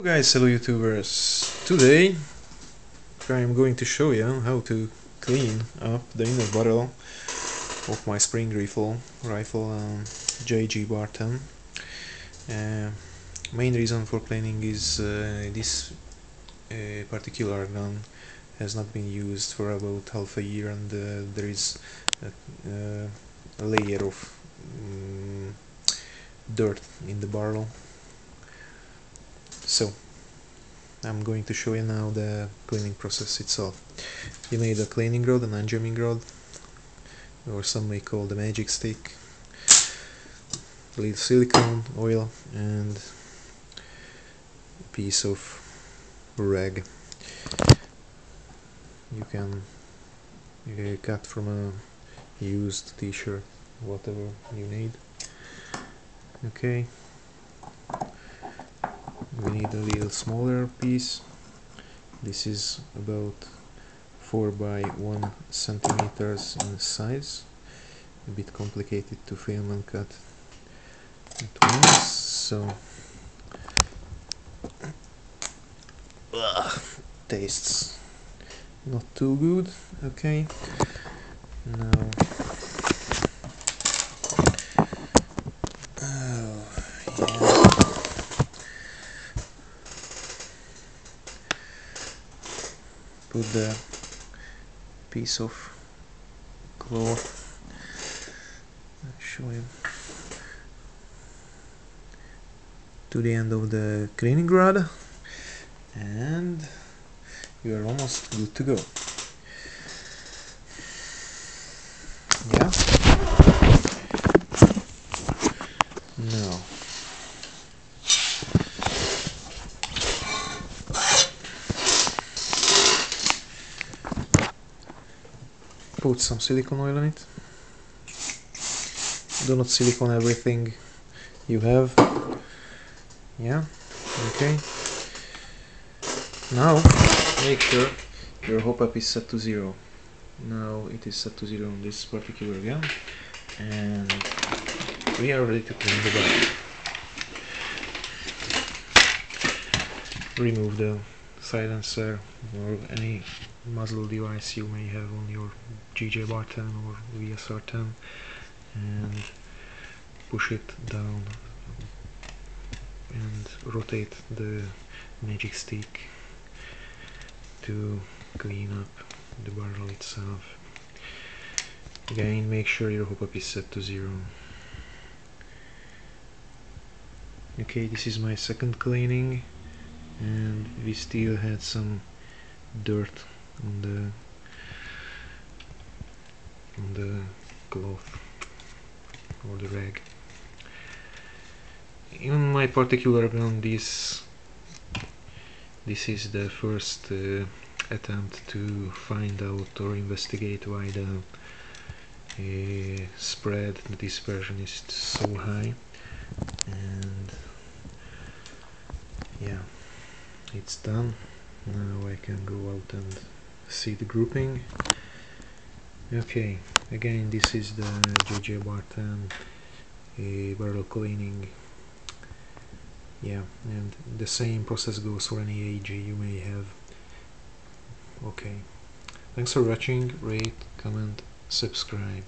Guys, hello YouTubers. Today I am going to show you how to clean up the inner barrel of my spring rifle AEG bar 10. Main reason for cleaning is this particular gun has not been used for about half a year, and there is a layer of dirt in the barrel. So I'm going to show you now the cleaning process itself. You need a cleaning rod, an unjamming rod, or some may call the magic stick, a little silicone, oil, and a piece of rag. You can cut from a used t-shirt, whatever you need. Okay. We need a little smaller piece. This is about 4 by 1 centimeters in size. A bit complicated to film and cut at once, so tastes not too good. Okay, now put the piece of cloth, I'll show you, to the end of the cleaning rod, and you are almost good to go. Yeah. Now put some silicone oil on it. Do not silicone everything you have. Yeah, okay. Now make sure your hopup is set to 0. Now it is set to 0 on this particular gun, and we are ready to clean the barrel. Remove the silencer or any muzzle device you may have on your GJ bar 10 or VSR 10, and push it down and rotate the magic stick to clean up the barrel itself. Again, make sure your hopup is set to 0. Okay, this is my second cleaning, and we still had some dirt on the cloth or the rag. In my particular gun, this is the first attempt to find out or investigate why the spread, the dispersion is so high, and yeah, it's done. Now I can go out and see the grouping. Okay, again, this is the GJ bar 10 barrel cleaning. Yeah, and the same process goes for any AEG you may have. Okay, thanks for watching. Rate, comment, subscribe.